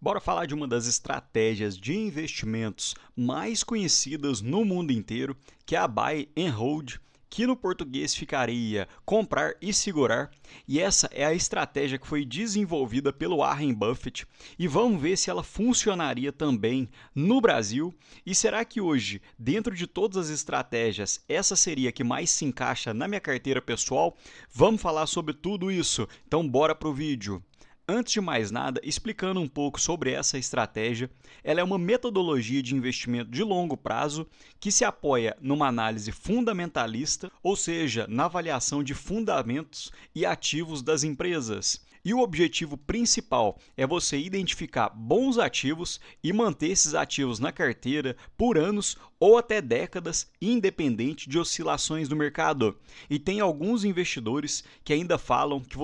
Bora falar de uma das estratégias de investimentos mais conhecidas no mundo inteiro, que é a Buy and Hold, que no português ficaria comprar e segurar. E essa é a estratégia que foi desenvolvida pelo Warren Buffett. E vamos ver se ela funcionaria também no Brasil. E será que hoje, dentro de todas as estratégias, essa seria a que mais se encaixa na minha carteira pessoal? Vamos falar sobre tudo isso. Então bora pro vídeo. Antes de mais nada, explicando um pouco sobre essa estratégia, ela é uma metodologia de investimento de longo prazo que se apoia numa análise fundamentalista, ou seja, na avaliação de fundamentos e ativos das empresas. E o objetivo principal é você identificar bons ativos e manter esses ativos na carteira por anos ou até décadas, independente de oscilações do mercado. E tem alguns investidores que ainda falam que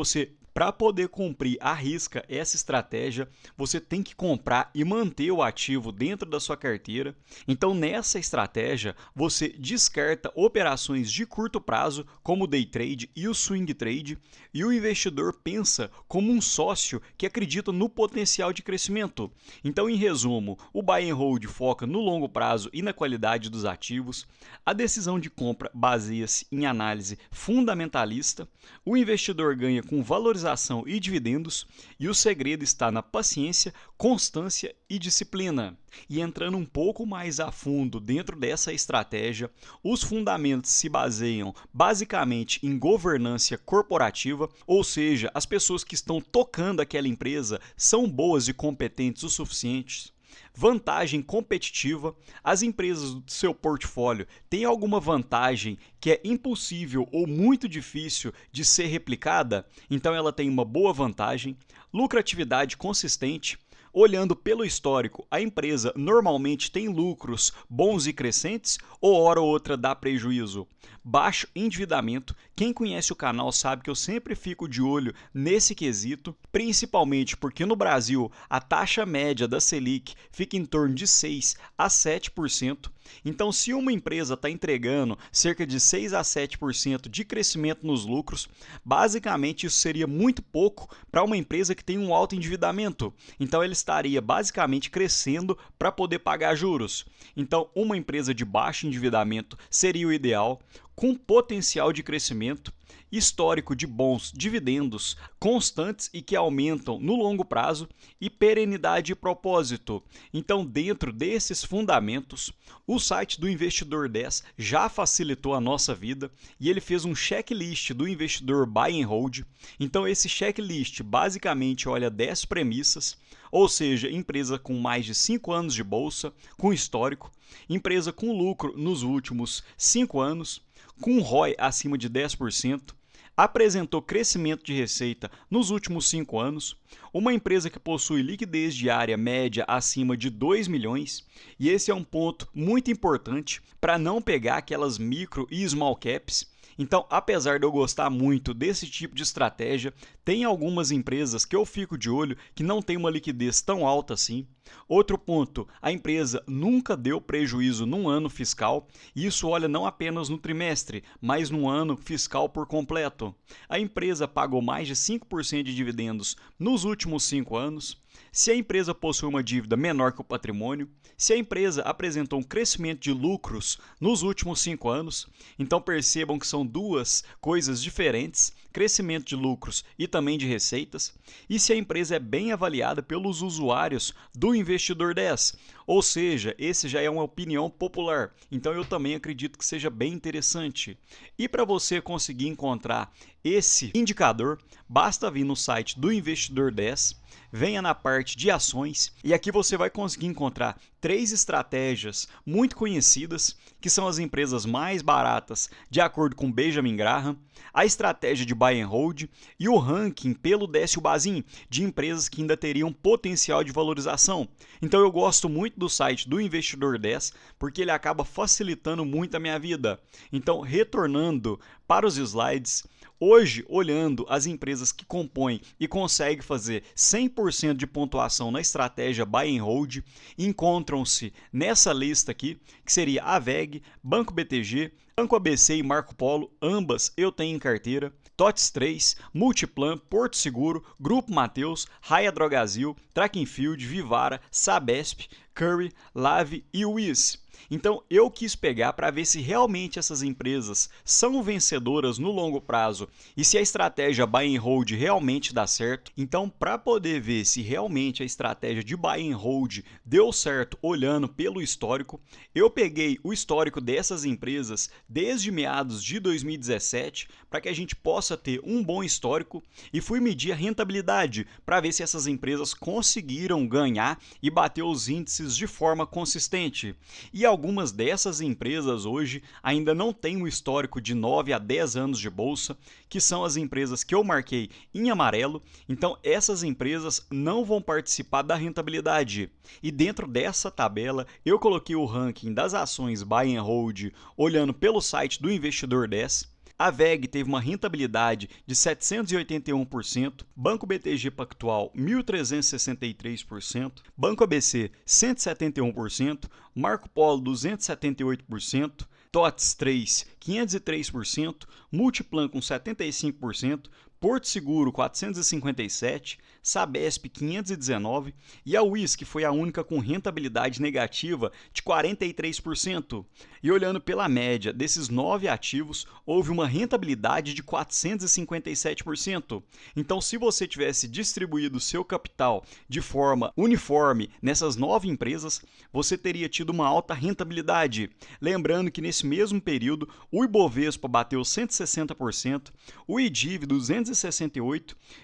para poder cumprir à risca essa estratégia, você tem que comprar e manter o ativo dentro da sua carteira. Então, nessa estratégia, você descarta operações de curto prazo, como o day trade e o swing trade, e o investidor pensa como um sócio que acredita no potencial de crescimento. Então, em resumo, o buy and hold foca no longo prazo e na qualidade dos ativos. A decisão de compra baseia-se em análise fundamentalista. O investidor ganha com valorização e dividendos, e o segredo está na paciência, constância e disciplina. E entrando um pouco mais a fundo dentro dessa estratégia, os fundamentos se baseiam basicamente em governança corporativa, ou seja, as pessoas que estão tocando aquela empresa são boas e competentes o suficientes. Vantagem competitiva: as empresas do seu portfólio têm alguma vantagem que é impossível ou muito difícil de ser replicada, então ela tem uma boa vantagem. Lucratividade consistente: olhando pelo histórico, a empresa normalmente tem lucros bons e crescentes ou hora ou outra dá prejuízo. Baixo endividamento: quem conhece o canal sabe que eu sempre fico de olho nesse quesito, principalmente porque no Brasil a taxa média da Selic fica em torno de 6 a 7%. Então, se uma empresa está entregando cerca de 6 a 7% de crescimento nos lucros, basicamente isso seria muito pouco para uma empresa que tem um alto endividamento. Então, ele estaria basicamente crescendo para poder pagar juros. Então, uma empresa de baixo endividamento seria o ideal, com potencial de crescimento, histórico de bons dividendos constantes e que aumentam no longo prazo, e perenidade e propósito. Então, dentro desses fundamentos, o site do Investidor 10 já facilitou a nossa vida e ele fez um checklist do investidor Buy and Hold. Então, esse checklist basicamente olha 10 premissas, ou seja, empresa com mais de 5 anos de bolsa, com histórico, empresa com lucro nos últimos 5 anos, com ROI acima de 10%, apresentou crescimento de receita nos últimos 5 anos, uma empresa que possui liquidez diária média acima de 2 milhões, e esse é um ponto muito importante para não pegar aquelas micro e small caps. Então, apesar de eu gostar muito desse tipo de estratégia, tem algumas empresas que eu fico de olho que não tem uma liquidez tão alta assim. Outro ponto: a empresa nunca deu prejuízo num ano fiscal, e isso olha não apenas no trimestre, mas no ano fiscal por completo. A empresa pagou mais de 5% de dividendos nos últimos 5 anos. Se a empresa possui uma dívida menor que o patrimônio, se a empresa apresentou um crescimento de lucros nos últimos 5 anos, então percebam que são duas coisas diferentes, crescimento de lucros e também de receitas, e se a empresa é bem avaliada pelos usuários do Investidor 10, ou seja, esse já é uma opinião popular, então eu também acredito que seja bem interessante. E para você conseguir encontrar esse indicador, basta vir no site do Investidor 10, venha na parte de ações e aqui você vai conseguir encontrar 3 estratégias muito conhecidas, que são as empresas mais baratas de acordo com Benjamin Graham, a estratégia de Buy and Hold e o ranking pelo Décio Bazin de empresas que ainda teriam potencial de valorização. Então eu gosto muito do site do Investidor 10 porque ele acaba facilitando muito a minha vida. Então, retornando para os slides, hoje, olhando as empresas que compõem e conseguem fazer 100% de pontuação na estratégia Buy and Hold, encontram-se nessa lista aqui, que seria a WEG, Banco BTG, Banco ABC e Marco Polo, ambas eu tenho em carteira. TOTS 3, Multiplan, Porto Seguro, Grupo Mateus, Raia Drogasil, Track and Field, Vivara, Sabesp, Curry, Lave e Wiz. Então eu quis pegar para ver se realmente essas empresas são vencedoras no longo prazo e se a estratégia buy and hold realmente dá certo. Então, para poder ver se realmente a estratégia de buy and hold deu certo olhando pelo histórico, eu peguei o histórico dessas empresas desde meados de 2017 para que a gente possa ter um bom histórico e fui medir a rentabilidade para ver se essas empresas conseguiram ganhar e bater os índices de forma consistente. E algumas dessas empresas hoje ainda não têm um histórico de 9 a 10 anos de bolsa, que são as empresas que eu marquei em amarelo. Então essas empresas não vão participar da rentabilidade. E dentro dessa tabela eu coloquei o ranking das ações buy and hold olhando pelo site do Investidor 10. A VEG teve uma rentabilidade de 781%, Banco BTG Pactual 1.363%, Banco ABC 171%, Marco Polo 278%, TOTS 3 503%, Multiplan com 75%, Porto Seguro 457%, Sabesp 519% e a Wiz, que foi a única com rentabilidade negativa de 43%. E olhando pela média desses 9 ativos, houve uma rentabilidade de 457%. Então, se você tivesse distribuído seu capital de forma uniforme nessas 9 empresas, você teria tido uma alta rentabilidade. Lembrando que nesse mesmo período, o Ibovespa bateu 160%, o IDIV 268%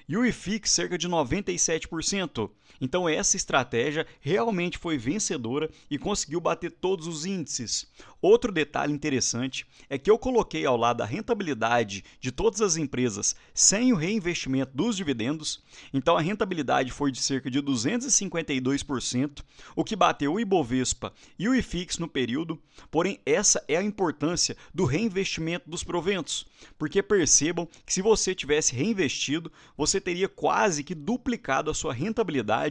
e o IFIX cerca de 97%. Então essa estratégia realmente foi vencedora e conseguiu bater todos os índices. Outro detalhe interessante é que eu coloquei ao lado a rentabilidade de todas as empresas sem o reinvestimento dos dividendos. Então a rentabilidade foi de cerca de 252%, o que bateu o Ibovespa e o IFIX no período. Porém, essa é a importância do reinvestimento dos proventos, porque percebam que se você tivesse reinvestido, você teria quase que duplicado a sua rentabilidade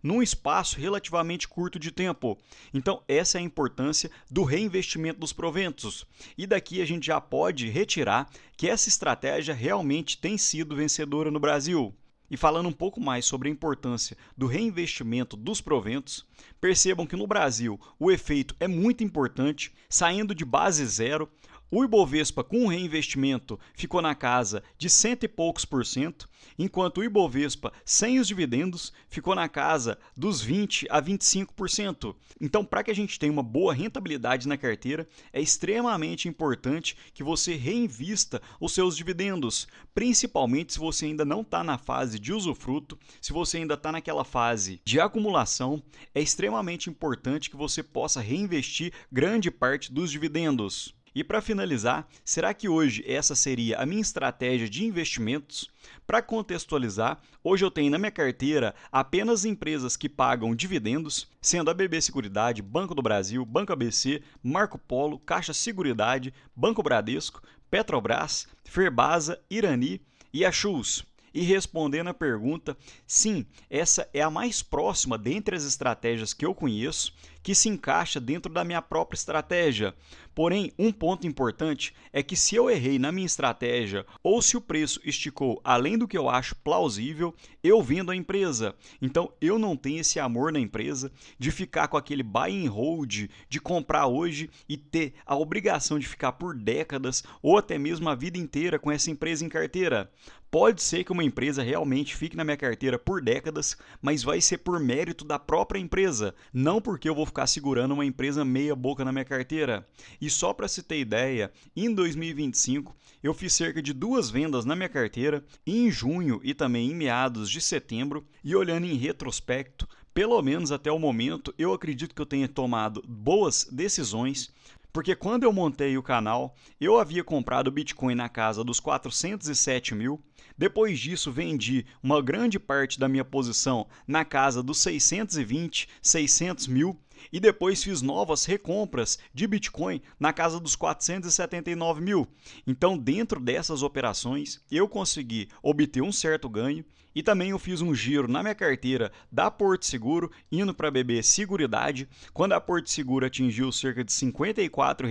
num espaço relativamente curto de tempo. Então, essa é a importância do reinvestimento dos proventos. E daqui a gente já pode retirar que essa estratégia realmente tem sido vencedora no Brasil. E falando um pouco mais sobre a importância do reinvestimento dos proventos, percebam que no Brasil o efeito é muito importante, saindo de base zero. O Ibovespa com o reinvestimento ficou na casa de 100 e poucos por cento, enquanto o Ibovespa sem os dividendos ficou na casa dos 20 a 25%. Então, para que a gente tenha uma boa rentabilidade na carteira, é extremamente importante que você reinvista os seus dividendos, principalmente se você ainda não está na fase de usufruto, se você ainda está naquela fase de acumulação, é extremamente importante que você possa reinvestir grande parte dos dividendos. E para finalizar, será que hoje essa seria a minha estratégia de investimentos? Para contextualizar, hoje eu tenho na minha carteira apenas empresas que pagam dividendos, sendo a BB Seguridade, Banco do Brasil, Banco ABC, Marco Polo, Caixa Seguridade, Banco Bradesco, Petrobras, Ferbasa, Irani e a Schultz. E respondendo a pergunta, sim, essa é a mais próxima dentre as estratégias que eu conheço, que se encaixa dentro da minha própria estratégia. Porém, um ponto importante é que se eu errei na minha estratégia ou se o preço esticou além do que eu acho plausível, eu vendo a empresa. Então, eu não tenho esse amor na empresa de ficar com aquele buy and hold, de comprar hoje e ter a obrigação de ficar por décadas ou até mesmo a vida inteira com essa empresa em carteira. Pode ser que uma empresa realmente fique na minha carteira por décadas, mas vai ser por mérito da própria empresa, não porque eu vou ficar segurando uma empresa meia boca na minha carteira. E só para se ter ideia, em 2025 eu fiz cerca de 2 vendas na minha carteira, em junho e também em meados de setembro, e olhando em retrospecto, pelo menos até o momento, eu acredito que eu tenha tomado boas decisões, porque quando eu montei o canal, eu havia comprado o Bitcoin na casa dos 407 mil. Depois disso, vendi uma grande parte da minha posição na casa dos 620, 600 mil. E depois fiz novas recompras de Bitcoin na casa dos 479 mil. Então, dentro dessas operações, eu consegui obter um certo ganho. E também eu fiz um giro na minha carteira da Porto Seguro, indo para a BB Seguridade, quando a Porto Seguro atingiu cerca de R$ 54,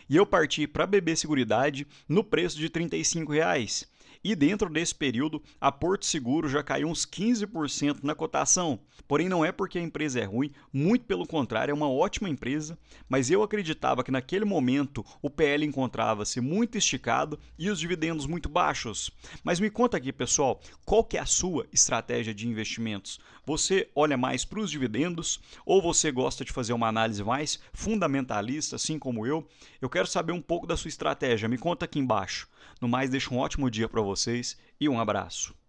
e eu parti para a BB Seguridade no preço de R$ 35. E dentro desse período, a Porto Seguro já caiu uns 15% na cotação. Porém, não é porque a empresa é ruim, muito pelo contrário, é uma ótima empresa, mas eu acreditava que naquele momento o PL encontrava-se muito esticado e os dividendos muito baixos. Mas me conta aqui, pessoal, qual que é a sua estratégia de investimentos? Você olha mais para os dividendos ou você gosta de fazer uma análise mais fundamentalista, assim como eu? Eu quero saber um pouco da sua estratégia, me conta aqui embaixo. No mais, deixo um ótimo dia para vocês e um abraço.